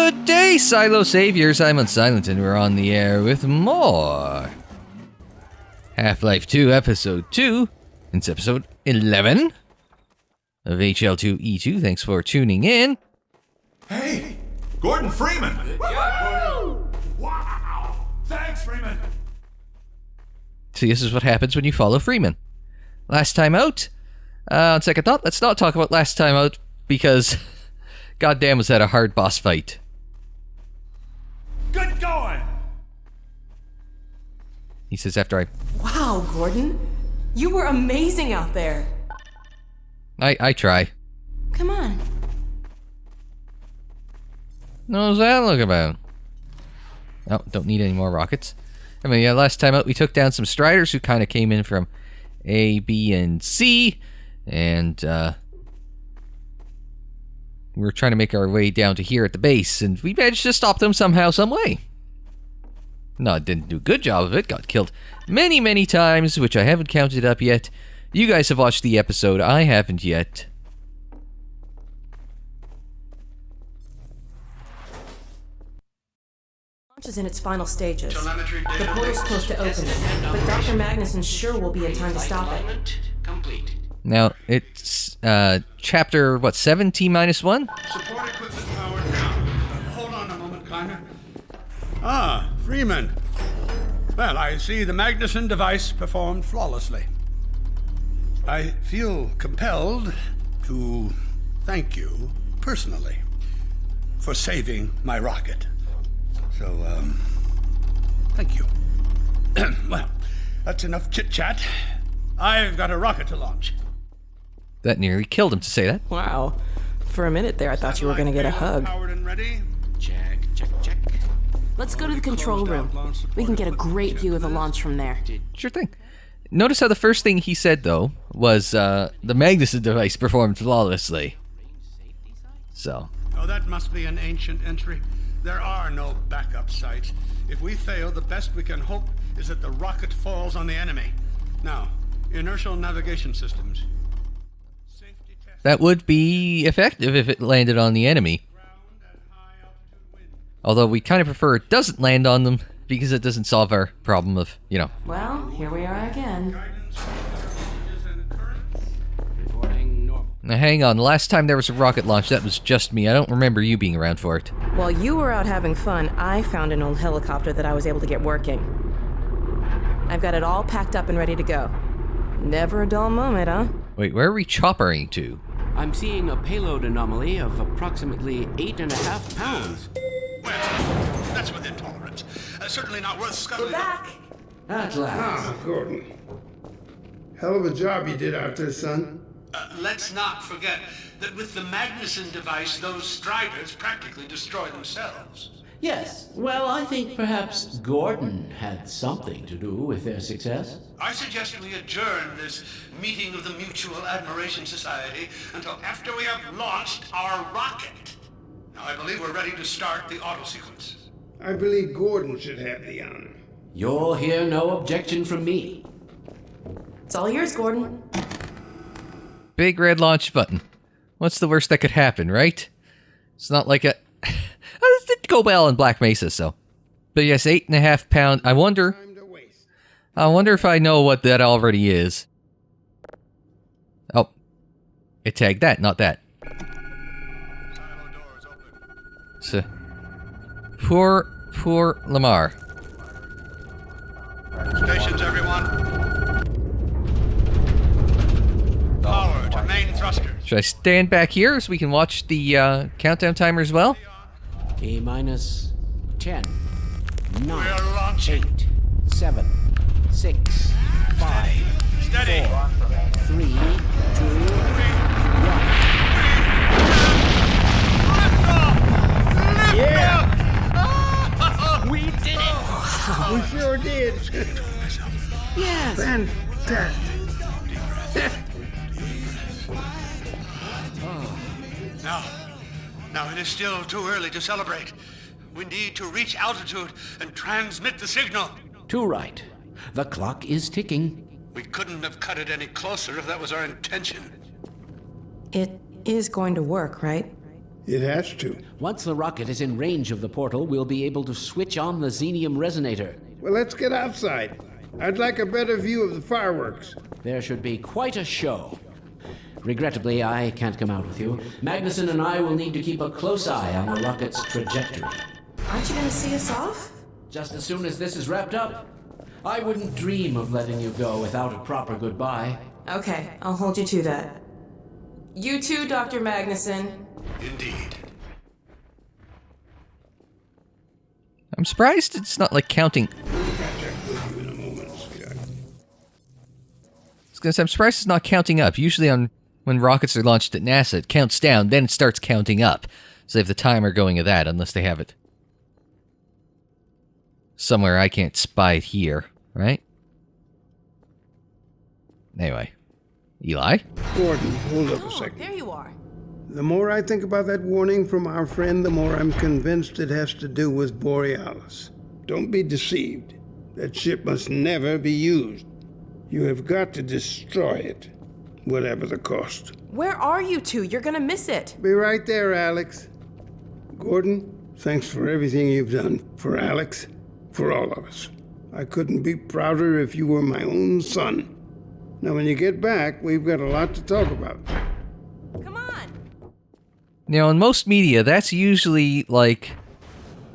Good day, Silo Saviors. I'm Unsilent, and we're on the air with more Half-Life 2 Episode 2. It's Episode 11 of HL2E2. Thanks for tuning in. Hey, Gordon Freeman! Woo! Wow! Thanks, Freeman! See, this is what happens when you follow Freeman. Last time out, on second thought, let's not talk about last time out, because goddamn was that a hard boss fight. Good going! He says after I... Wow, Gordon. You were amazing out there. I try. Come on. What's that look about? Oh, don't need any more rockets. I mean, yeah, last time out we took down some Striders who kind of came in from A, B, and C. And, we were trying to make our way down to here at the base, and we managed to stop them somehow, some way. No, I didn't do a good job of it. Got killed many, many times, which I haven't counted up yet. You guys have watched the episode. I haven't yet. Launch is in its final stages. The portal's close to opening, but Dr. Magnusson sure will be in time to stop it. Now, it's, chapter, what, 7, T-1? Support equipment powered down. Hold on a moment, Connor. Ah, Freeman. Well, I see the Magnusson device performed flawlessly. I feel compelled to thank you personally for saving my rocket. So, thank you. Well, that's enough chit-chat. I've got a rocket to launch. That nearly killed him to say that. Wow. For a minute there, I thought you were going to get a hug. Powered and ready. Check. Let's go to the control room. We can get a great view of the launch from there. Sure thing. Notice how the first thing he said, though, was, the Magnusson device performed flawlessly. So. Oh, that must be an ancient entry. There are no backup sites. If we fail, the best we can hope is that the rocket falls on the enemy. Now, inertial navigation systems. That would be effective if it landed on the enemy. Although we kind of prefer it doesn't land on them, because it doesn't solve our problem of, you know. Well, here we are again. Now hang on, the last time there was a rocket launch, that was just me. I don't remember you being around for it. While you were out having fun, I found an old helicopter that I was able to get working. I've got it all packed up and ready to go. Never a dull moment, huh? Wait, where are we choppering to? I'm seeing a payload anomaly of approximately 8.5 pounds. Well, that's within tolerance. Certainly not worth scuttling. We're back! At last. Ah, Gordon. Hell of a job you did out there, son. Let's not forget that with the Magnusson device, those Striders practically destroy themselves. Yes, well, I think perhaps Gordon had something to do with their success. I suggest we adjourn this meeting of the Mutual Admiration Society until after we have launched our rocket. Now, I believe we're ready to start the auto sequence. I believe Gordon should have the honor. You'll hear no objection from me. It's all yours, Gordon. Big red launch button. What's the worst that could happen, right? It's not like a... This did go well in Black Mesa, so... But yes, 8.5 pound... I wonder if I know what that already is. Oh. It tagged that, not that. Silo doors open. So... Poor Lamar. Stations, everyone. Power to main thrusters. Should I stand back here so we can watch the countdown timer as well? T-minus 10, 9, We're launching. 8, 7, 6, 5, Steady. 4, 3, 2, 1. Yeah! We did it! We sure did. Yes! Fantastic. Now it is still too early to celebrate. We need to reach altitude and transmit the signal. Too right. The clock is ticking. We couldn't have cut it any closer if that was our intention. It is going to work, right? It has to. Once the rocket is in range of the portal, we'll be able to switch on the xenium resonator. Well, let's get outside. I'd like a better view of the fireworks. There should be quite a show. Regrettably, I can't come out with you. Magnusson and I will need to keep a close eye on the rocket's trajectory. Aren't you gonna see us off? Just as soon as this is wrapped up. I wouldn't dream of letting you go without a proper goodbye. Okay, I'll hold you to that. You too, Dr. Magnusson. Indeed. I'm surprised it's not like counting. I'm surprised it's not counting up. Usually when rockets are launched at NASA, it counts down, then it starts counting up. So they have the timer going of that, unless they have it somewhere I can't spy it here, right? Anyway. Eli? Gordon, hold up a second. There you are. The more I think about that warning from our friend, the more I'm convinced it has to do with Borealis. Don't be deceived. That ship must never be used. You have got to destroy it, whatever the cost. Where are you two? You're gonna miss it. Be right there, Alex. Gordon, thanks for everything you've done for Alex, for all of us. I couldn't be prouder if you were my own son. Now, when you get back, we've got a lot to talk about. Come on. Now, in most media, that's usually, like,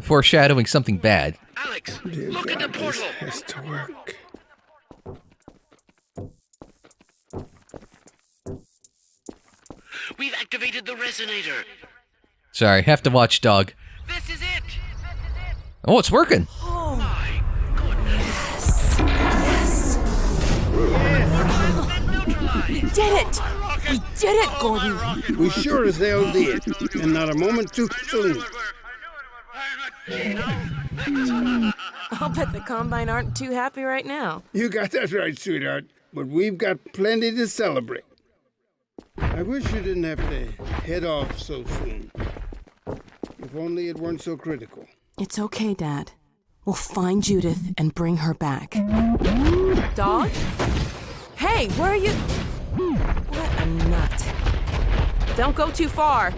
foreshadowing something bad. Alex, Dear look God, at the portal. this has to work. We've activated the resonator. Sorry, have to watch Dog. This is it. Oh, it's working. My goodness. We did it! We did it, Gordon! We sure as hell did, and not a moment too soon. I'll bet the Combine aren't too happy right now. You got that right, sweetheart. But we've got plenty to celebrate. I wish you didn't have to head off so soon. If only it weren't so critical. It's okay, Dad. We'll find Judith and bring her back. Dog? Hey, where are you? What a nut. Don't go too far.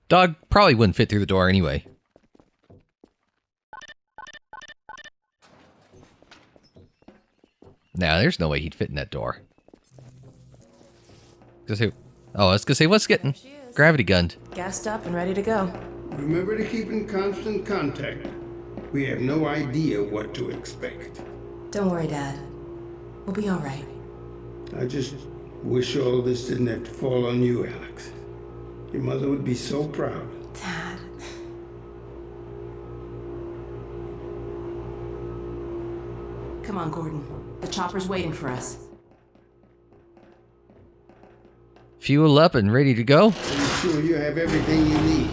Dog probably wouldn't fit through the door anyway. Nah, there's no way he'd fit in that door. I was gonna say, what's getting gravity gunned? Gassed up and ready to go. Remember to keep in constant contact. We have no idea what to expect. Don't worry, Dad. We'll be all right. I just wish all this didn't have to fall on you, Alex. Your mother would be so proud. Dad. Come on, Gordon. The chopper's waiting for us. Fuel up and ready to go? Are you sure you have everything you need?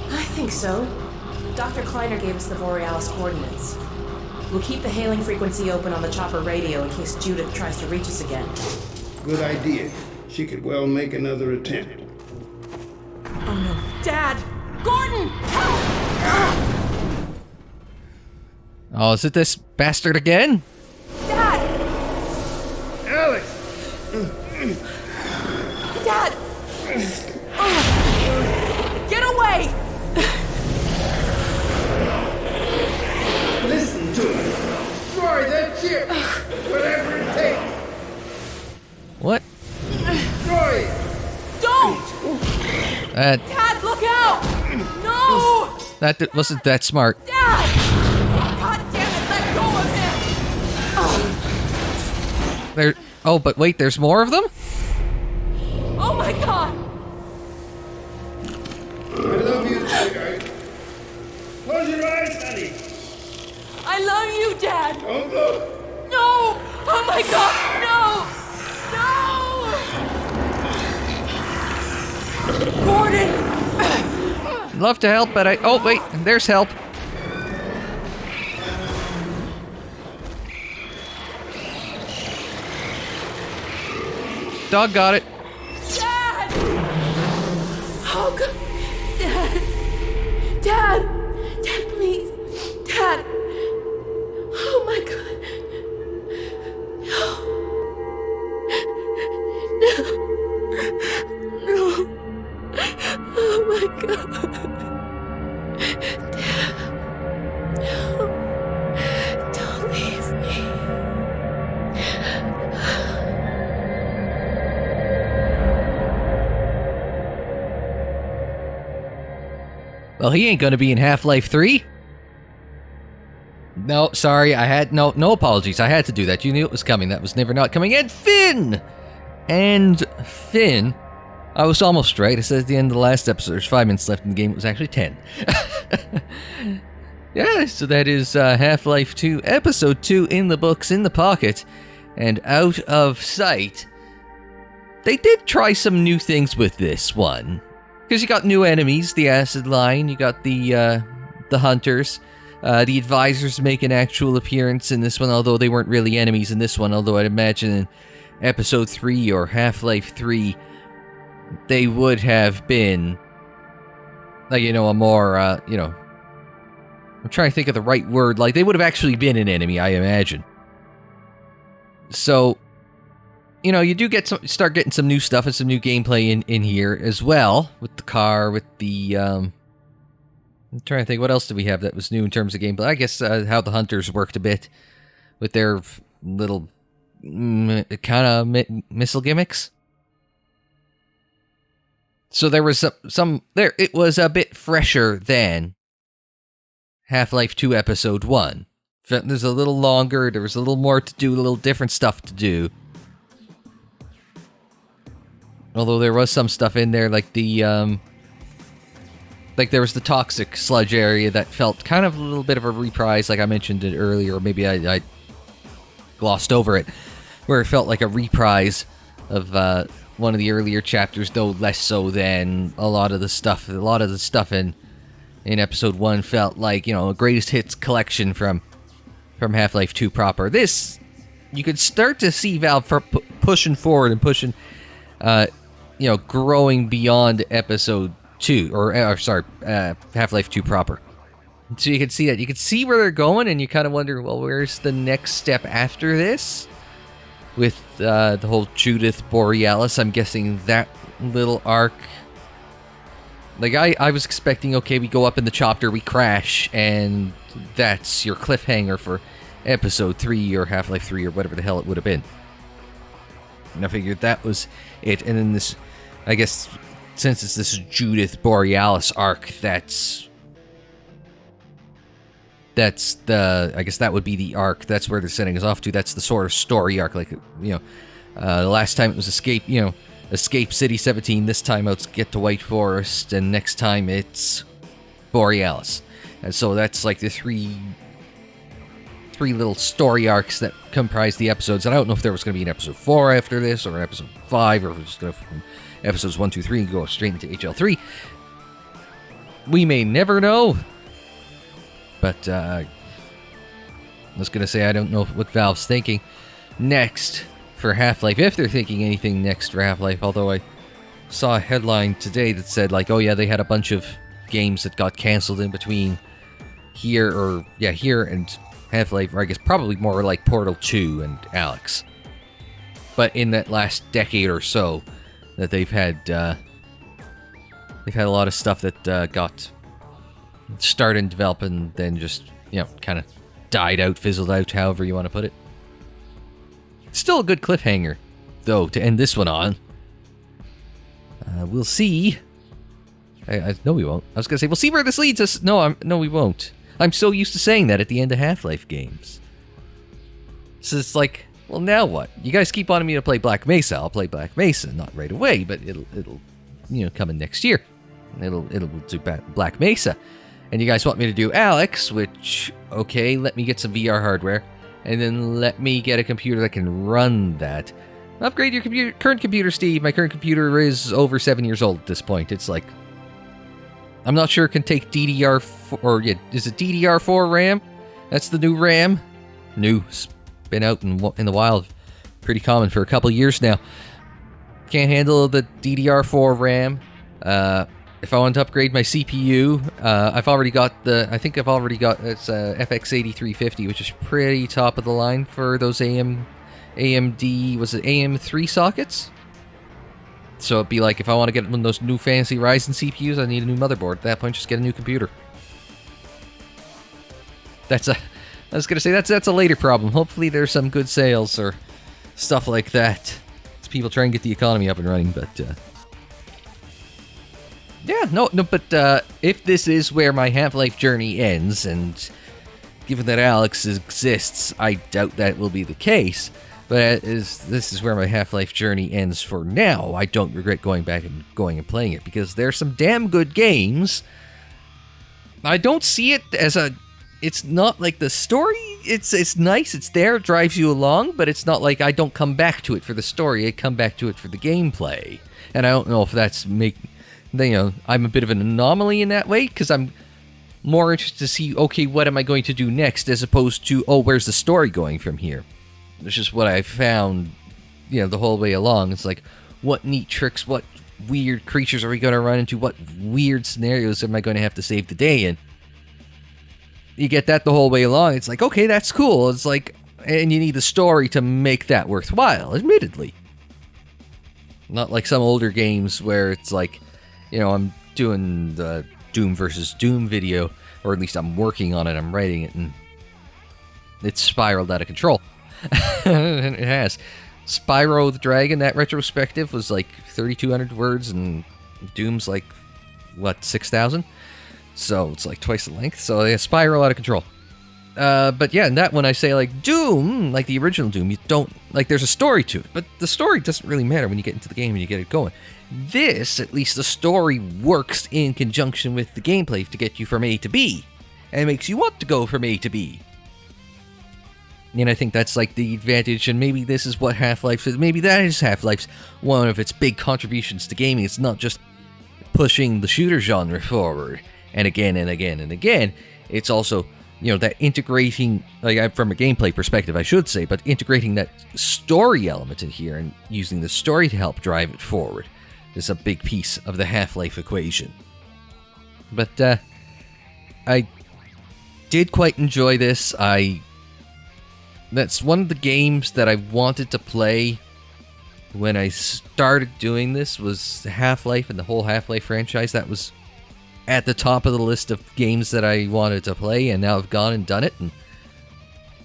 I think so. Dr. Kleiner gave us the Borealis coordinates. We'll keep the hailing frequency open on the chopper radio in case Judith tries to reach us again. Good idea. She could well make another attempt. Oh no. Dad! Gordon! Help! Oh, is it this bastard again? Dad! Alex! Dad! Get away! Listen to me. Destroy that ship! Whatever it takes! What? Destroy it! Don't! Dad, look out! No! That wasn't that smart. Dad! God damn it, let go of him! There. Oh, but wait, there's more of them? Oh my god! I love you, sweetheart. Close your eyes, honey. I love you, Dad! Don't look. No! Oh my god, no! No! Gordon! Love to help, but oh, wait, there's help. Dog got it. Dad! Oh god! Dad! Dad! Dad, please! Dad! Oh my god! No! No! Oh my God. Dad. No. Don't leave me. Well, he ain't gonna be in Half-Life 3. No, sorry, no apologies. I had to do that. You knew it was coming. That was never not coming. And Finn, I was almost right. I said at the end of the last episode, there's 5 minutes left in the game. It was actually 10. Yeah, so that is Half-Life 2, Episode 2 in the books, in the pocket, and out of sight. They did try some new things with this one. Because you got new enemies, the acid line, you got the hunters. The advisors make an actual appearance in this one, although they weren't really enemies in this one, although I'd imagine in Episode 3 or Half-Life 3, they would have been, like, a more, I'm trying to think of the right word, like, they would have actually been an enemy, I imagine. So, you do start getting some new stuff and some new gameplay in here as well, with the car, with the, I'm trying to think, what else did we have that was new in terms of gameplay? I guess how the hunters worked a bit with their little kind of missile gimmicks. So there was some there. It was a bit fresher than Half-Life 2 Episode 1. There's a little longer. There was a little more to do, a little different stuff to do. Although there was some stuff in there, like the like there was the toxic sludge area that felt kind of a little bit of a reprise, like I mentioned it earlier, or maybe I glossed over it, where it felt like a reprise of one of the earlier chapters, though less so than a lot of the stuff. A lot of the stuff in Episode 1 felt like, a greatest hits collection from Half-Life 2 proper. This, you could start to see Valve pushing forward and pushing, growing beyond Episode 2, Half-Life 2 proper. So you can see that. You can see where they're going, and you kind of wonder, well, where's the next step after this? With the whole Judith Borealis, I'm guessing that little arc. Like, I was expecting, okay, we go up in the chopper, we crash, and that's your cliffhanger for Episode 3 or Half-Life 3 or whatever the hell it would have been. And I figured that was it. And then this, I guess, since it's this Judith Borealis arc, that's the, I guess that would be the arc. That's where they're sending us off to. That's the sort of story arc. Like, the last time it was Escape City 17. This time it's Get to White Forest, and next time it's Borealis. And so that's like the three little story arcs that comprise the episodes. And I don't know if there was going to be an episode 4 after this, or an episode 5, or if we're just going to from episodes 1, 2, 3 and go straight into HL3. We may never know. But I was going to say, I don't know what Valve's thinking next for Half-Life, if they're thinking anything next for Half-Life, although I saw a headline today that said, like, oh yeah, they had a bunch of games that got cancelled in between here and Half-Life, or I guess probably more like Portal 2 and Alex. But in that last decade or so, that they've had a lot of stuff that got started and developed and then just, kind of died out, fizzled out, however you want to put it. Still a good cliffhanger, though, to end this one on. We'll see. No, we won't. I was going to say, we'll see where this leads us. No, we won't. I'm so used to saying that at the end of Half-Life games. So it's like, well, now what? You guys keep wanting me to play Black Mesa. I'll play Black Mesa, not right away, but it'll come in next year. It'll do Black Mesa. And you guys want me to do Alex, which, okay, let me get some VR hardware, and then let me get a computer that can run that. Upgrade your current computer, Steve. My current computer is over 7 years old at this point. It's like, I'm not sure it can take DDR4, or is it DDR4 RAM? That's the new RAM. New. It's been out in the wild. Pretty common for a couple years now. Can't handle the DDR4 RAM. If I want to upgrade my CPU, I've already got it's FX8350, which is pretty top of the line for those AMD, was it AM3 sockets? So it'd be like, if I want to get one of those new fancy Ryzen CPUs, I need a new motherboard. At that point, just get a new computer. I was gonna say, that's a later problem. Hopefully there's some good sales or stuff like that. As people try and get the economy up and running, but, yeah, but if this is where my Half-Life journey ends, and given that Alex exists, I doubt that will be the case. But this is where my Half-Life journey ends for now. I don't regret going back and playing it, because there's some damn good games. I don't see it as it's not like the story. It's nice. It's there. It drives you along. But it's not like I don't come back to it for the story. I come back to it for the gameplay. And I don't know if that's I'm a bit of an anomaly in that way, because I'm more interested to see, okay, what am I going to do next, as opposed to, oh, where's the story going from here? It's just what I found, the whole way along. It's like, what neat tricks, what weird creatures are we going to run into, what weird scenarios am I going to have to save the day in? You get that the whole way along. It's like, okay, that's cool. It's like, and you need the story to make that worthwhile, admittedly. Not like some older games where it's like, I'm doing the Doom versus Doom video, or at least I'm working on it, I'm writing it, and it's spiraled out of control. It has. Spyro the Dragon, that retrospective was like 3,200 words, and Doom's like, 6,000? So it's like twice the length. So yeah, Spyro out of control. But yeah, in that one I say, like, Doom, like the original Doom, you don't, like, there's a story to it, but the story doesn't really matter when you get into the game and you get it going. This, at least the story works in conjunction with the gameplay to get you from A to B, and makes you want to go from A to B. And I think that's like the advantage, and maybe this is what Half-Life is. Maybe that is Half-Life's one of its big contributions to gaming. It's not just pushing the shooter genre forward, and again and again and again. It's also, that integrating, like, from a gameplay perspective, I should say, but integrating that story element in here and using the story to help drive it forward is a big piece of the Half-Life equation. But, I did quite enjoy this. That's one of the games that I wanted to play when I started doing this, was Half-Life and the whole Half-Life franchise. That was at the top of the list of games that I wanted to play, and now I've gone and done it. And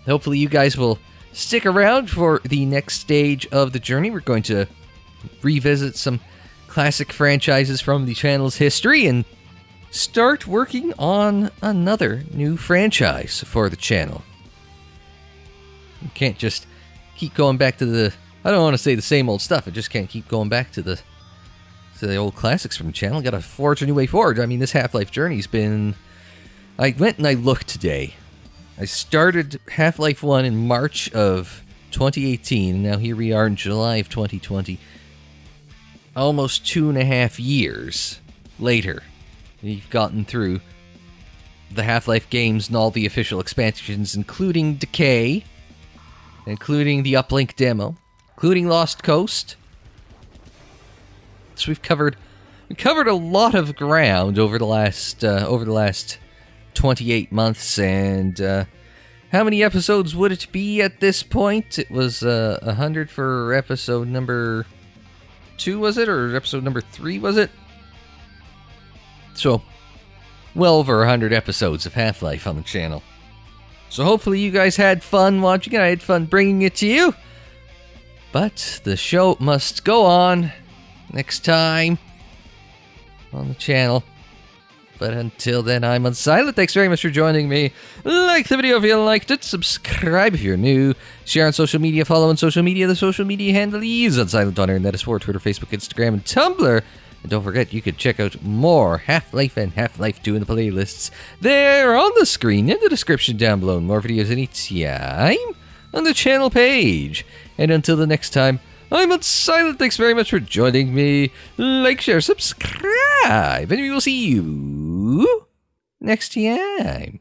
hopefully you guys will stick around for the next stage of the journey. We're going to revisit some classic franchises from the channel's history and start working on another new franchise for the channel. You can't just keep going back to I don't want to say the same old stuff. I just can't keep going back to the old classics from the channel. Got to forge a new way forward. I mean, this Half-Life journey's been... I went and I looked today. I started Half-Life 1 in March of 2018, and now here we are in July of 2020. Almost 2.5 years later, we've gotten through the Half-Life games and all the official expansions, including Decay, including the Uplink demo, including Lost Coast. So we covered a lot of ground over the last 28 months, and how many episodes would it be at this point? It was 100 for episode number 2, was it, or episode number 3, was it? So, well over 100 episodes of Half-Life on the channel. So hopefully you guys had fun watching it. I had fun bringing it to you. But the show must go on next time on the channel. But until then, I'm Unsilent. Thanks very much for joining me. Like the video if you liked it. Subscribe if you're new. Share on social media. Follow on social media. The social media handle is Unsilent on Internet. That is for Twitter, Facebook, Instagram, and Tumblr. And don't forget, you can check out more Half-Life and Half-Life 2 in the playlists there on the screen in the description down below. More videos anytime on the channel page. And until the next time, I'm Unsilent. Thanks very much for joining me. Like, share, subscribe, and we will see you next time.